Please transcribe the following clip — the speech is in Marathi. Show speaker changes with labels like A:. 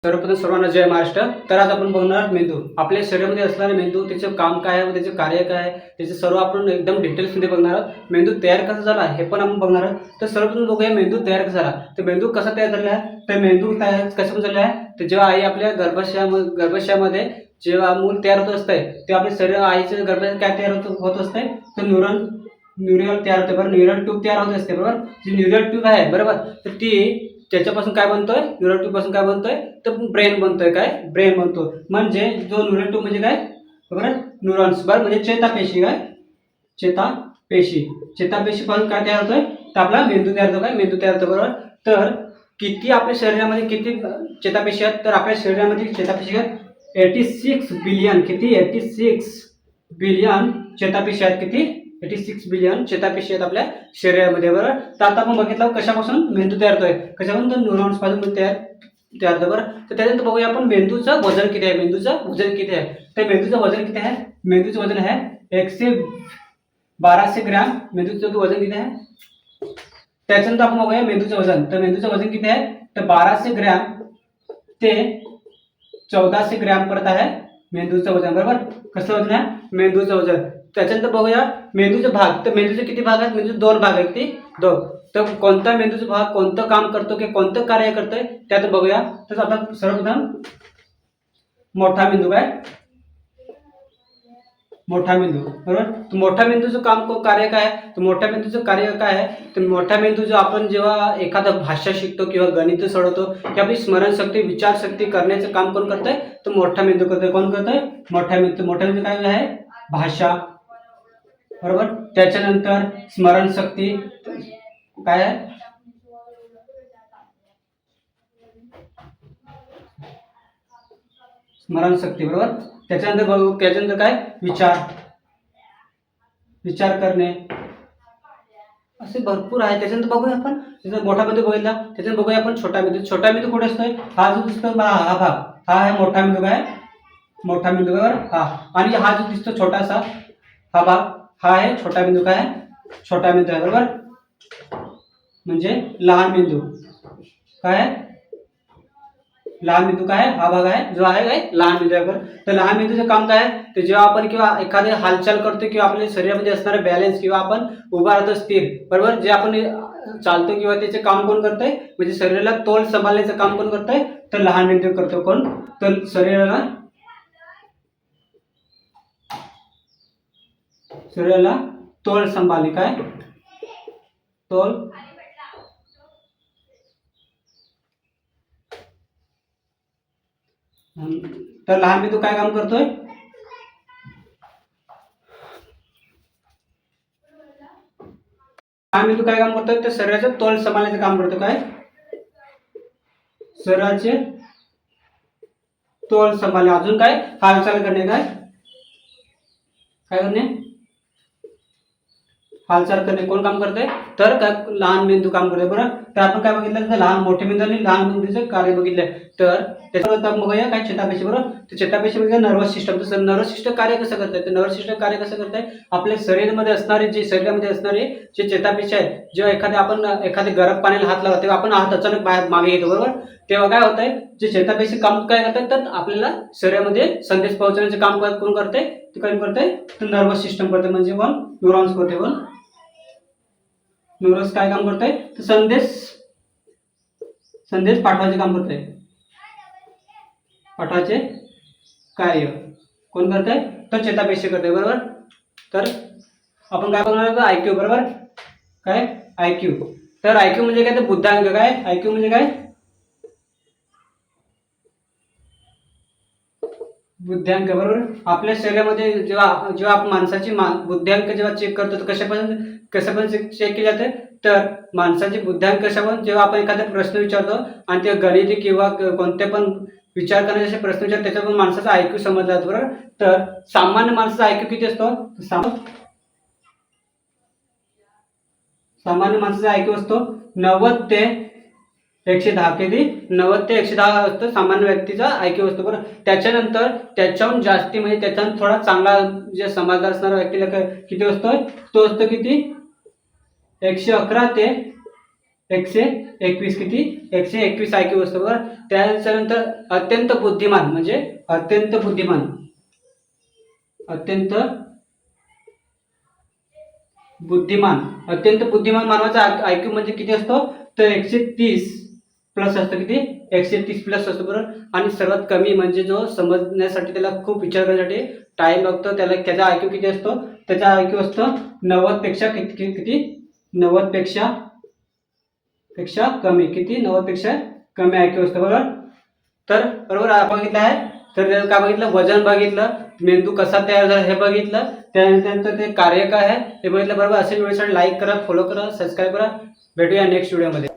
A: सर्वप्रथम सर्वांना जय महाराष्ट्र. तर आज आपण बघणार मेंदू. आपल्या शरीरामध्ये असणारे मेंदू, त्याचं काम काय आहे व त्याचे कार्य काय आहे, त्याचे सर्व आपण एकदम डिटेल्समध्ये बघणार आहोत. मेंदू तयार कसा झाला हे पण आपण बघणार आहोत. तर सर्वप्रथम बघूया मेंदू तयार कसा झाला. तर मेंदू कसा तयार झाला आहे, तर मेंदू तयार कसा झाला आहे, तर जेव्हा आई आपल्या गर्भाशयामध्ये जेव्हा मूल तयार होत असते तेव्हा आपल्या शरीर आईच्या गर्भाशयात काय तयार होत असते, तर न्यूरल तयार होते बरोबर. न्यूरल ट्यूब तयार होत असते बरोबर. जी न्यूरल ट्यूब आहे बरोबर, तर ती त्याच्यापासून काय बनतोय, न्यूरल ट्यूब पासून काय बनतोय, तर ब्रेन बनतोय. काय ब्रेन बनतो म्हणजे जो न्यूरल ट्यूब म्हणजे काय बरोबर, न्यूरॉन्स बरोबर, म्हणजे चेतापेशी. काय चेतापेशी पासून काय तयार होतोय, तर आपला मेंदू तयार होतो. काय मेंदू तयार होतो बरोबर. तर किती आपल्या शरीरामध्ये किती चेतापेशी आहेत, तर आपल्या शरीरामध्ये चेतापेशी आहेत 86 बिलियन. किती 86 बिलियन चेतापेशी आहेत. किती 86 बिलियन चेतापेशी आहेत आपल्या शरीरामध्ये बरोबर. तर आता आपण बघितलं कशापासून मेंदू तयार होतोय, कशापासून, तर न्यूरॉन्स पासून तयार होतं बरोबर. तर त्यानंतर बघूया आपण मेंदूचं वजन किती आहे. मेंदूचं वजन किती आहे, तर मेंदूचं वजन किती आहे, मेंदूचं वजन आहे 1200 ग्रॅम. मेंदूचं वजन किती आहे. त्याच्यानंतर आपण बघूया मेंदूचं वजन. तर मेंदूचं वजन किती आहे, तर 1200 ग्रॅम ते 1400 ग्रॅम पर्यंत आहे मेंदूचं वजन बरोबर. कसं वजन आहे, मेंदूचं वजन. त्याच्यानंतर बघूया मेंदूचे भाग. तर मेंदूचे किती भाग आहेत, मेंदूचे 2 भाग आहेत. किती 2. तर कोणता मेंदूचा भाग कोणतं काम करतो की कोणतं कार्य करतोय त्यात बघूया. तर आता सर्वप्रथम मोठा मेंदू. काय मोठा मेंदू बरोबर. तर मोठ्या मेंदूचं कार्य काय आहे, तर मोठ्या मेंदूचं कार्य काय आहे, तर मोठ्या मेंदूचं आपण जेव्हा एखादं भाषा शिकतो किंवा गणित सोडवतो की आपली स्मरणशक्ती विचारशक्ती करण्याचं काम कोण करतंय, तर मोठा मेंदू करतोय. कोण करतोय, मोठा मेंदू. मोठा मेंदू काय आहे, भाषा बरोबर. त्याच्यानंतर स्मरणशक्ती काय आहे, स्मरणशक्ती बरोबर. त्याच्यानंतर काय, विचार करणे, असे भरपूर आहे. त्याच्यानंतर बघूया आपण त्याचा मोठा मेंदू बघितला. त्याच्यानंतर बघूया आपण छोटा मेंदू. छोटा मेंदू कुठे असतोय, हा जो दिसतो हा भाग, हा आहे मोठा मेंदू. काय मोठा मेंदू बरोबर. हा आणि हा जो दिसतो छोटासा हा भाग, हा आहे छोटा मेंदू. काय छोटा मेंदू आहे बरोबर, म्हणजे लहान मेंदू. काय लहान मेंदू. काय हा भाग आहे जो आहे काय लहान मेंदू आहे बरोबर. तर लहान मेंदूचं काम काय आहे, तर जेव्हा आपण किंवा एखादी हालचाल करतो किंवा आपल्या शरीरामध्ये असणारा बॅलन्स किंवा आपण उभा राहतो स्थिर बरोबर, जे आपण चालतो किंवा त्याचे काम कोण करतंय, म्हणजे शरीराला तोल सांभाळण्याचं काम कोण करतंय, तर लहान मेंदू करतो. कोण, तर शरीराला तोल सांभाळणे. काय तोल तर लहान मेंदू काय काम करतोय, लहान मेंदू काय काम करतोय, तर शरीराचं तोल सांभाळण्याचं काम करतो. काय शरीराचे तोल सांभाळणे, अजून काय हालचाल करणे. काय करणे, हालचाल करणे. कोण काम करते, तर काय लहान मेंदू काम करते बरोबर. तर आपण काय बघितलं, तर लहान मोठे मेंदू आणि लहान मेंदूचे कार्य बघितले. तर त्याच्यावर आपण बघूया काय चेतापेशी बरोबर. तर चेतापेशी म्हणजे नर्वस सिस्टम. तर नर्वस सिस्टम कार्य कसं करते, तर नर्वस सिस्टम कार्य कसं करते, आपल्या शरीरामध्ये असणारे जे चेतापेशी आहेत, जेव्हा आपण एखादे गरम पाण्याला हात लावतो तेव्हा आपण हात अचानक बाहेर मागे येतो बरोबर. तेव्हा काय होतंय, जे चेतापेशी काम काय करतात, तर आपल्याला शरीरामध्ये संदेश पोहोचवण्याचे काम कोण करते, ते कोण करते, तर नर्वस सिस्टम करते. म्हणजे कोण, न्यूरॉन्स करते. कोण, न्यूरॉन्स काय काम करते, तर संदेश पाठवायचे काम करते. पाठवायचे कार्य कोण करते, तर चेतापेशी करते बरोबर. तर आपण काय बघणार, आयक्यू बरोबर. काय आयक्यू, तर आयक्यू म्हणजे काय, तर बुद्ध्यांक. काय आयक्यू म्हणजे काय, बुद्ध्यांक बरोबर. आपल्या शरीरामध्ये जेव्हा आपण माणसाची बुद्ध्यांक जेव्हा चेक करतो तर कशापर्यंत चेक केले जाते, तर माणसाची बुद्ध्यांक कशापर्यंत, जेव्हा आपण एखादा प्रश्न विचारतो आणि ते गणिती किंवा कोणते पण विचार करण्याचे प्रश्न विचार, त्याच्यावर माणसाचा आयक्यू समजला जातो बरोबर. तर सामान्य माणसाचा आयक्यू किती असतो, सामान्य माणसाचा आयक्यू असतो 90 ते 110. किती, 90 ते 110 असतं सामान्य व्यक्तीचा आयक्यू असतो बरं. त्याच्यानंतर त्याच्याहून जास्ती म्हणजे त्याच्याहून थोडा चांगला जे समजदार असणारा व्यक्तीला किती असतो, तो असतो किती 111 ते 121 किती 121 IQ असतो बरोबर. त्याच्यानंतर अत्यंत बुद्धिमान म्हणजे अत्यंत बुद्धिमान अत्यंत बुद्धिमान मानवाचा IQ म्हणजे किती असतो तर 130 प्लस असतो. किती 130 प्लस असतो बरोबर. आणि सर्वात कमी म्हणजे जो समजण्यासाठी त्याला खूप विचार करण्यासाठी टाइम लागतो त्याला त्याचा IQ किती असतो त्याचा IQ असतो 90 पेक्षा किती 90 पेक्षा कमी. किती 90 पेक्षा कमी IQ असतो बरोबर. तर बरोबर आपण बघितलं आहे. तर काय बघितलं वजन बघितलं, मेंदू कसा तयार झाला हे बघितलं, त्यानंतर ते कार्य काय आहे हे बघितलं बरोबर. असे व्हिडिओसाठी लाईक करा, फॉलो करा, सबस्क्राईब करा. भेटूया नेक्स्ट व्हिडिओमध्ये.